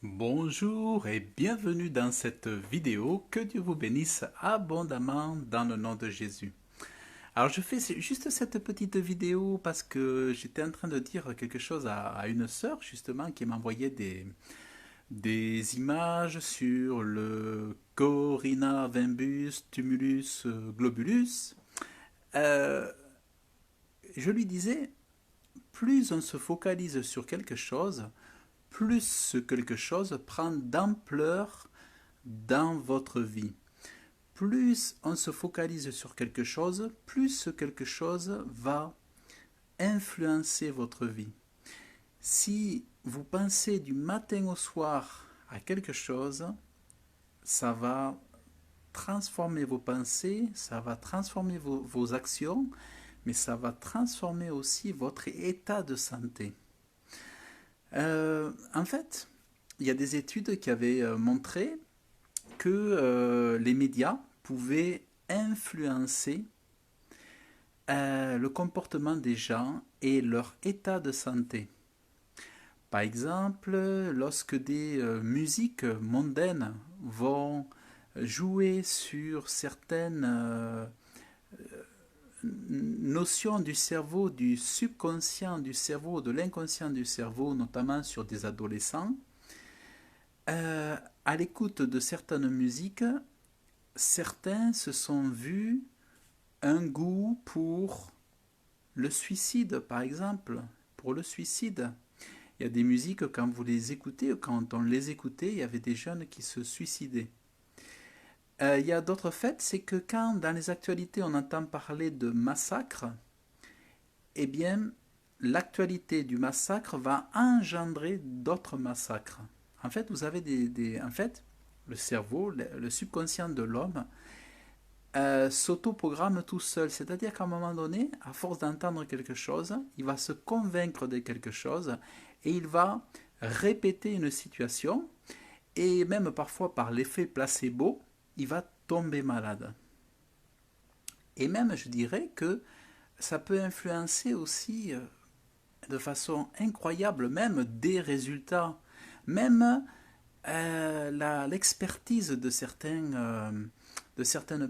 Bonjour et bienvenue dans cette vidéo. Que Dieu vous bénisse abondamment dans le nom de Jésus. Alors je fais juste cette petite vidéo parce que j'étais en train de dire quelque chose à une sœur justement qui m'envoyait des images sur le Corina Vimbus Tumulus Globulus. Euh, je lui disais, plus on se focalise sur quelque chose, plus ce quelque chose prend d'ampleur dans votre vie. Plus on se focalise sur quelque chose, plus ce quelque chose va influencer votre vie. Si vous pensez du matin au soir à quelque chose, ça va transformer vos pensées, ça va transformer vos actions, mais ça va transformer aussi votre état de santé. En fait, il y a des études qui avaient montré que les médias pouvaient influencer le comportement des gens et leur état de santé. Par exemple, lorsque des musiques mondaines vont jouer sur certaines notions du cerveau, du subconscient du cerveau, de l'inconscient du cerveau, notamment sur des adolescents, à l'écoute de certaines musiques, certains se sont vus un goût pour le suicide, par exemple. Pour le suicide. Il y a des musiques, quand vous les écoutez, quand on les écoutait, il y avait des jeunes qui se suicidaient. Il y a d'autres faits, c'est que quand dans les actualités on entend parler de massacre, eh bien, l'actualité du massacre va engendrer d'autres massacres. En fait, vous avez en fait, le cerveau, le subconscient de l'homme s'autoprogramme tout seul. C'est-à-dire qu'à un moment donné, à force d'entendre quelque chose, il va se convaincre de quelque chose et il va répéter une situation et même parfois par l'effet placebo, il va tomber malade. Et même, je dirais que ça peut influencer aussi de façon incroyable même des résultats, même l'expertise de certaines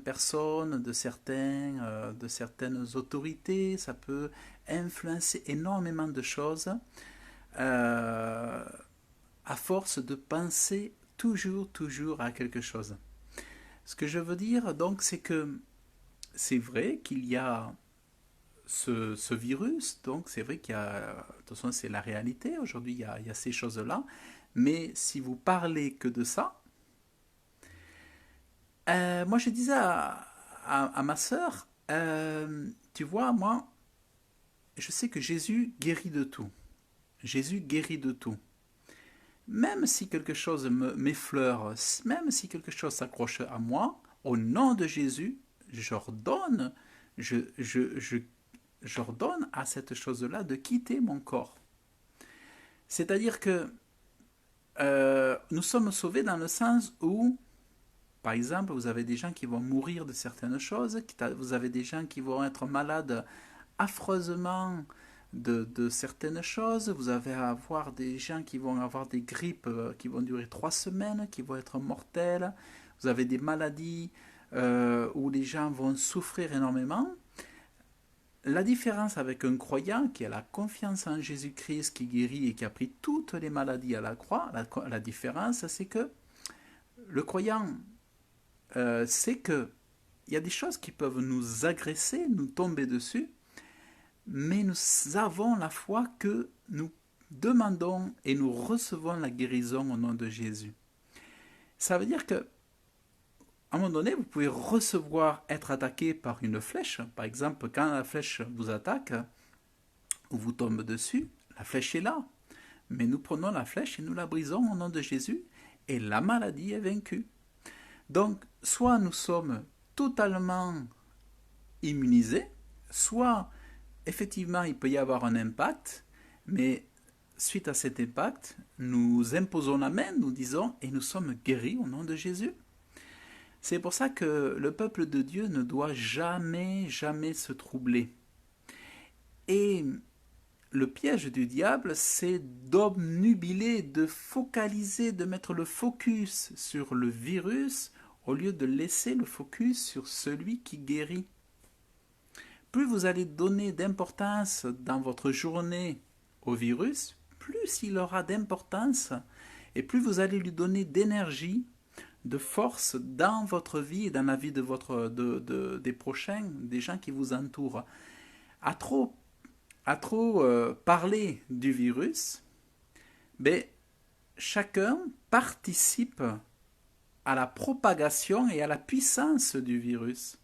personnes, de certaines autorités, ça peut influencer énormément de choses euh, à force de penser toujours à quelque chose. Ce que je veux dire donc, c'est que c'est vrai qu'il y a ce virus, donc c'est vrai qu'il y a, de toute façon c'est la réalité, aujourd'hui il y a ces choses-là, mais si vous parlez que de ça, moi je disais à ma sœur, tu vois, moi je sais que Jésus guérit de tout. Jésus guérit de tout. Même si quelque chose m'effleure, même si quelque chose s'accroche à moi, au nom de Jésus, j'ordonne, je, je, je, j'ordonne à cette chose-là de quitter mon corps. C'est-à-dire que nous sommes sauvés dans le sens où, par exemple, vous avez des gens qui vont mourir de certaines choses, vous avez des gens qui vont être malades affreusement de certaines choses, vous allez avoir des gens qui vont avoir des grippes qui vont durer 3 semaines, qui vont être mortelles, vous avez des maladies où les gens vont souffrir énormément. La différence avec un croyant qui a la confiance en Jésus-Christ, qui guérit et qui a pris toutes les maladies à la croix, la différence c'est que le croyant sait que il y a des choses qui peuvent nous agresser, nous tomber dessus, mais nous avons la foi que nous demandons et nous recevons la guérison au nom de Jésus. Ça veut dire que à un moment donné, vous pouvez recevoir, être attaqué par une flèche. Par exemple, quand la flèche vous attaque ou vous tombe dessus, la flèche est là. Mais nous prenons la flèche et nous la brisons au nom de Jésus et la maladie est vaincue. Donc, soit nous sommes totalement immunisés, soit effectivement il peut y avoir un impact, mais suite à cet impact, nous imposons la main, nous disons, et nous sommes guéris au nom de Jésus. C'est pour ça que le peuple de Dieu ne doit jamais se troubler. Et le piège du diable, c'est d'obnubiler, de focaliser, de mettre le focus sur le virus au lieu de laisser le focus sur celui qui guérit. Plus vous allez donner d'importance dans votre journée au virus, plus il aura d'importance et plus vous allez lui donner d'énergie, de force dans votre vie et dans la vie des prochains, des gens qui vous entourent. À trop, parler du virus, ben, chacun participe à la propagation et à la puissance du virus.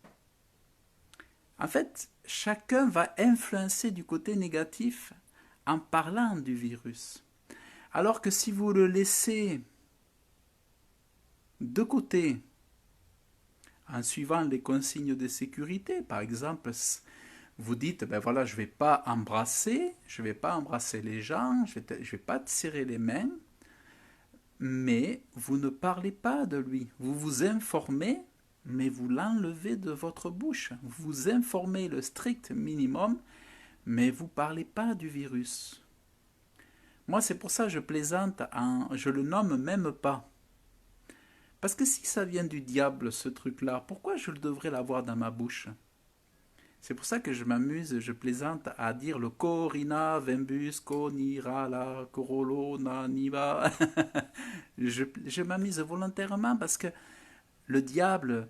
En fait, chacun va influencer du côté négatif en parlant du virus. Alors que si vous le laissez de côté, en suivant les consignes de sécurité, par exemple, vous dites, ben voilà, je ne vais pas embrasser les gens, je ne vais pas te serrer les mains, mais vous ne parlez pas de lui. Vous vous informez, mais vous l'enlevez de votre bouche. Vous informez le strict minimum, mais vous ne parlez pas du virus. Moi, c'est pour ça que je plaisante, je le nomme même pas. Parce que si ça vient du diable, ce truc-là, pourquoi je devrais l'avoir dans ma bouche? C'est pour ça que je m'amuse, je plaisante à dire le Corina, Vembus, Konirala, Corolo, Naniba. Je m'amuse volontairement parce que le diable,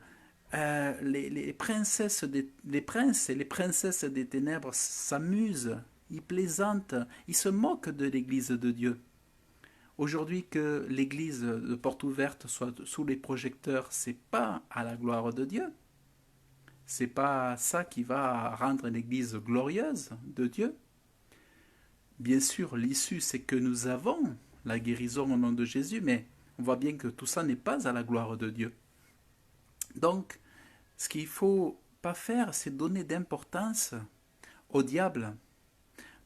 les princes et les princesses des ténèbres s'amusent, ils plaisantent, ils se moquent de l'Église de Dieu. Aujourd'hui, que l'Église de porte ouverte soit sous les projecteurs, c'est pas à la gloire de Dieu. C'est pas ça qui va rendre l'Église glorieuse de Dieu. Bien sûr, l'issue, c'est que nous avons la guérison au nom de Jésus, mais on voit bien que tout ça n'est pas à la gloire de Dieu. Donc, ce qu'il ne faut pas faire, c'est donner d'importance au diable,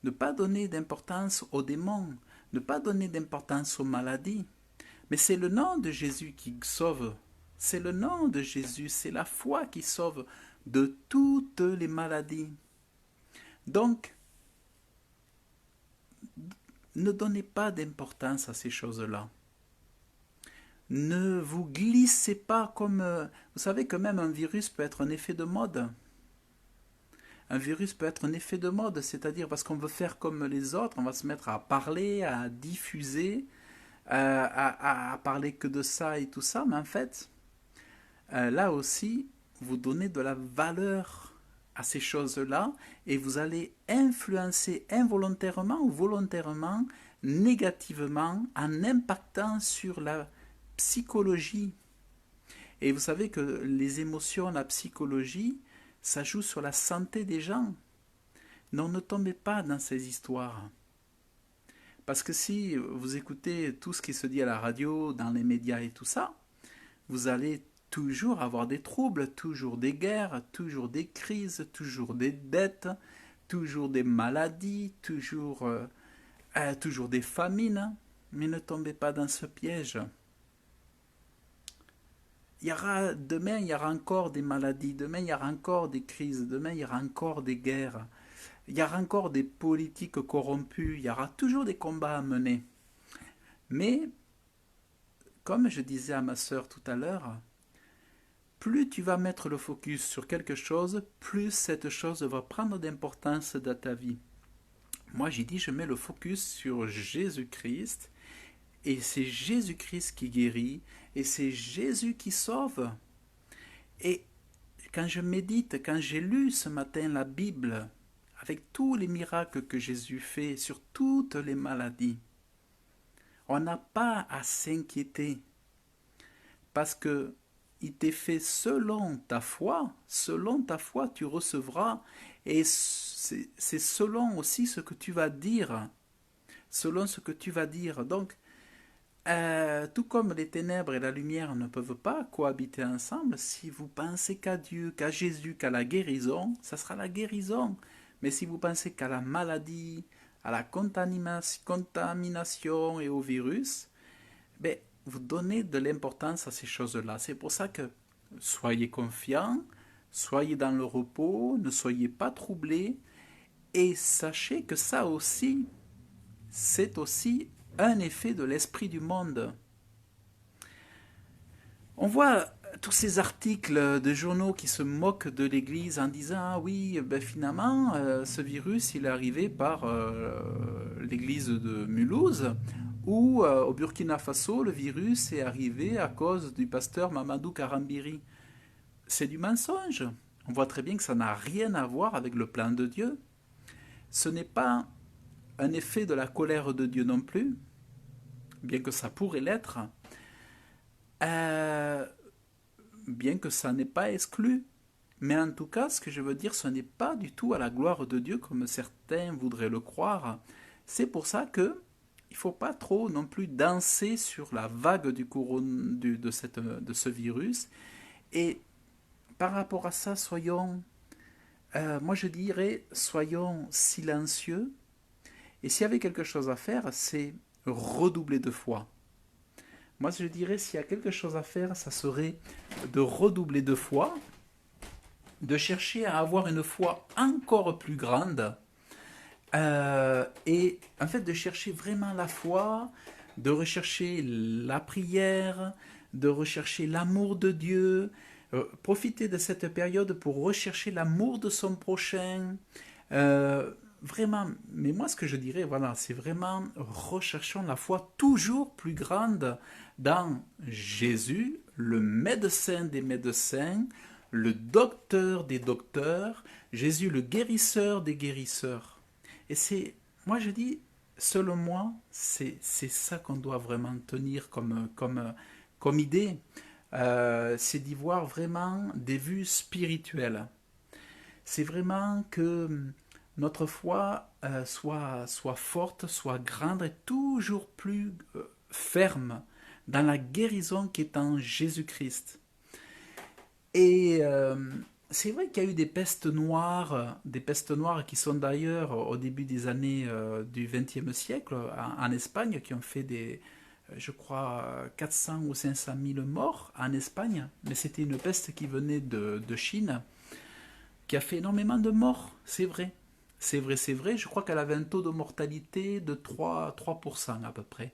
ne pas donner d'importance aux démons, ne pas donner d'importance aux maladies. Mais c'est le nom de Jésus qui sauve. C'est le nom de Jésus, c'est la foi qui sauve de toutes les maladies. Donc, ne donnez pas d'importance à ces choses-là. Ne vous glissez pas comme... Vous savez que même un virus peut être un effet de mode. Un virus peut être un effet de mode, c'est-à-dire parce qu'on veut faire comme les autres, on va se mettre à parler, à diffuser, à parler que de ça et tout ça, mais en fait, là aussi, vous donnez de la valeur à ces choses-là et vous allez influencer involontairement ou volontairement, négativement, en impactant sur la psychologie. Et vous savez que les émotions, la psychologie, ça joue sur la santé des gens. Non, ne tombez pas dans ces histoires. Parce que si vous écoutez tout ce qui se dit à la radio, dans les médias et tout ça, vous allez toujours avoir des troubles, toujours des guerres, toujours des crises, toujours des dettes, toujours des maladies, toujours des famines. Mais ne tombez pas dans ce piège. Demain, il y aura encore des maladies, demain, il y aura encore des crises, demain, il y aura encore des guerres, il y aura encore des politiques corrompues, il y aura toujours des combats à mener. Mais, comme je disais à ma sœur tout à l'heure, plus tu vas mettre le focus sur quelque chose, plus cette chose va prendre d'importance dans ta vie. Moi, j'ai dit, je mets le focus sur Jésus-Christ, et c'est Jésus-Christ qui guérit, et c'est Jésus qui sauve. Et quand je médite, quand j'ai lu ce matin la Bible, avec tous les miracles que Jésus fait sur toutes les maladies, on n'a pas à s'inquiéter, parce que il t'est fait selon ta foi tu recevras, et c'est selon aussi ce que tu vas dire, selon ce que tu vas dire. Donc, tout comme les ténèbres et la lumière ne peuvent pas cohabiter ensemble, si vous pensez qu'à Dieu, qu'à Jésus, qu'à la guérison, ça sera la guérison. Mais si vous pensez qu'à la maladie, à la contamination et au virus, ben, vous donnez de l'importance à ces choses-là. C'est pour ça que soyez confiants, soyez dans le repos, ne soyez pas troublés, Et sachez que ça aussi, c'est aussi un effet de l'esprit du monde. On voit tous ces articles de journaux qui se moquent de l'Église en disant ah oui, ben finalement, ce virus, il est arrivé par l'Église de Mulhouse, ou au Burkina Faso, le virus est arrivé à cause du pasteur Mamadou Karambiri. C'est du mensonge. On voit très bien que ça n'a rien à voir avec le plan de Dieu. Ce n'est pas un effet de la colère de Dieu non plus, bien que ça pourrait l'être, euh, bien que ça n'est pas exclu. Mais en tout cas, ce que je veux dire, ce n'est pas du tout à la gloire de Dieu comme certains voudraient le croire. C'est pour ça que il ne faut pas trop non plus danser sur la vague de ce virus. Et par rapport à ça, moi je dirais, soyons silencieux. Et s'il y avait quelque chose à faire, c'est redoubler de foi. Moi, je dirais, s'il y a quelque chose à faire, ça serait de redoubler de foi, de chercher à avoir une foi encore plus grande, et en fait de chercher vraiment la foi, de rechercher la prière, de rechercher l'amour de Dieu, profiter de cette période pour rechercher l'amour de son prochain. Vraiment, mais moi ce que je dirais, voilà, c'est vraiment recherchons la foi toujours plus grande dans Jésus, le médecin des médecins, le docteur des docteurs, Jésus le guérisseur des guérisseurs. Et c'est, moi je dis, selon moi, c'est ça qu'on doit vraiment tenir comme idée. C'est d'y voir vraiment des vues spirituelles. C'est vraiment que notre foi soit forte, soit grande et toujours plus ferme dans la guérison qui est en Jésus-Christ. Et c'est vrai qu'il y a eu des pestes noires qui sont d'ailleurs au début des années du XXe siècle en Espagne, qui ont fait je crois, 400 ou 500 000 morts en Espagne. Mais c'était une peste qui venait de Chine, qui a fait énormément de morts, c'est vrai. C'est vrai, c'est vrai. Je crois qu'elle avait un taux de mortalité de 3% à peu près.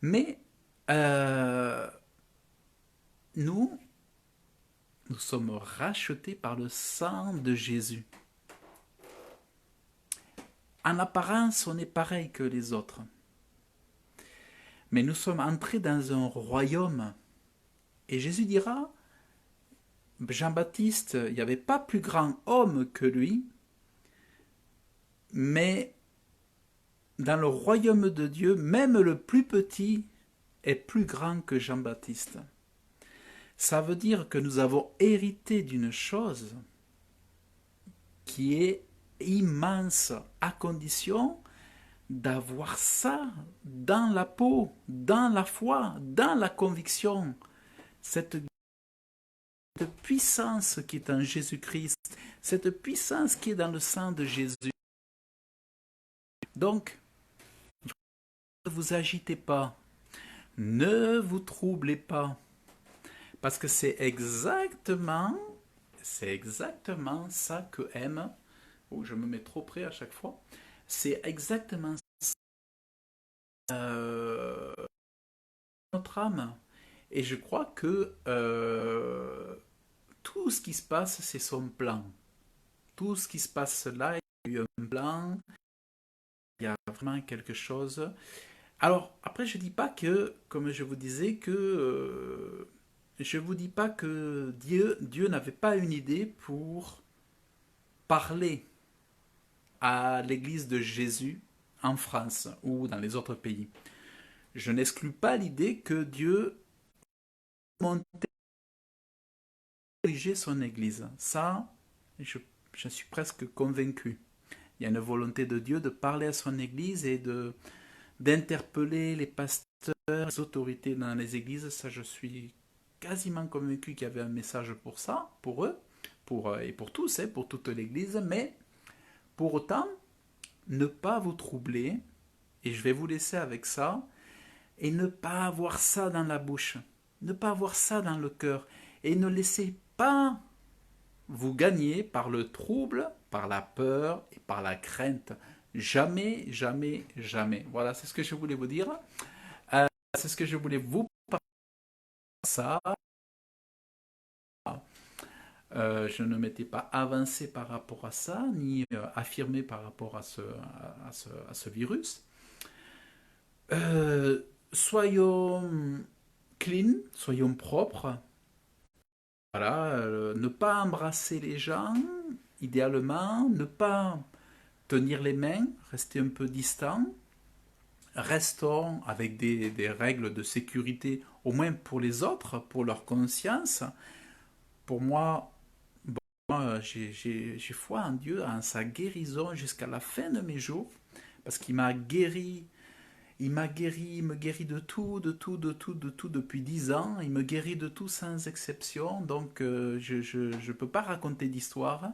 Mais euh, nous, nous sommes rachetés par le sang de Jésus. En apparence, on est pareil que les autres. Mais nous sommes entrés dans un royaume. Et Jésus dira, Jean-Baptiste, il n'y avait pas plus grand homme que lui, mais dans le royaume de Dieu, même le plus petit est plus grand que Jean-Baptiste. Ça veut dire que nous avons hérité d'une chose qui est immense, à condition d'avoir ça dans la peau, dans la foi, dans la conviction, cette puissance qui est en Jésus-Christ, cette puissance qui est dans le sang de Jésus. Donc, ne vous agitez pas, ne vous troublez pas, parce que c'est exactement ça que aime. Oh, je me mets trop près à chaque fois. C'est exactement notre âme. Et je crois que tout ce qui se passe, c'est son plan. Tout ce qui se passe là, il y a eu un plan, il y a vraiment quelque chose. Alors, après, je ne dis pas que, comme je vous disais, je vous dis pas que Dieu n'avait pas une idée pour parler à l'église de Jésus en France ou dans les autres pays. Je n'exclus pas l'idée que Dieu montait diriger son église. Ça, je suis presque convaincu. Il y a une volonté de Dieu de parler à son église et d'interpeller les pasteurs, les autorités dans les églises. Ça, je suis quasiment convaincu qu'il y avait un message pour ça, pour eux, et pour tous, pour toute l'église. Mais pour autant, ne pas vous troubler, et je vais vous laisser avec ça, et ne pas avoir ça dans la bouche, ne pas avoir ça dans le cœur, et ne laissez pas vous gagner par le trouble par la peur et par la crainte. Jamais, jamais, jamais. Voilà, c'est ce que je voulais vous dire. C'est ce que je voulais vous parler. Ça, je ne m'étais pas avancé par rapport à ça, ni affirmé par rapport à ce virus. Euh, Soyons clean, soyons propres. Voilà, ne pas embrasser les gens, idéalement, ne pas tenir les mains, rester un peu distant. Restons avec des règles de sécurité, au moins pour les autres, pour leur conscience. Pour moi, bon, moi j'ai foi en Dieu, en sa guérison jusqu'à la fin de mes jours, parce qu'il m'a guéri. Il m'a guéri, il me guérit de tout, de tout, de tout, de tout depuis 10 ans. Il me guérit de tout sans exception. Donc je peux pas raconter d'histoire.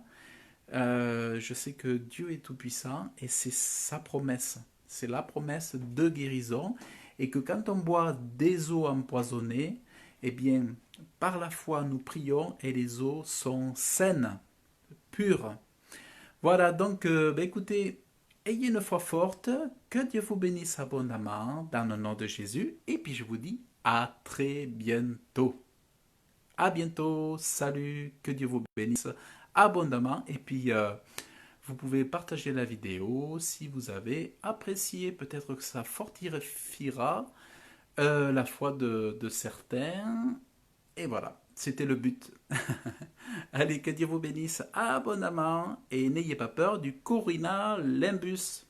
Je sais que Dieu est tout-puissant et c'est sa promesse. C'est la promesse de guérison. Et que quand on boit des eaux empoisonnées, eh bien, par la foi, nous prions et les eaux sont saines, pures. Voilà, donc, écoutez, ayez une foi forte, que Dieu vous bénisse abondamment dans le nom de Jésus, et puis je vous dis à très bientôt. À bientôt, salut, que Dieu vous bénisse abondamment, et puis vous pouvez partager la vidéo si vous avez apprécié, peut-être que ça fortifiera la foi de certains, et voilà, c'était le but. Allez, que Dieu vous bénisse abondamment et n'ayez pas peur du Corona Limbus.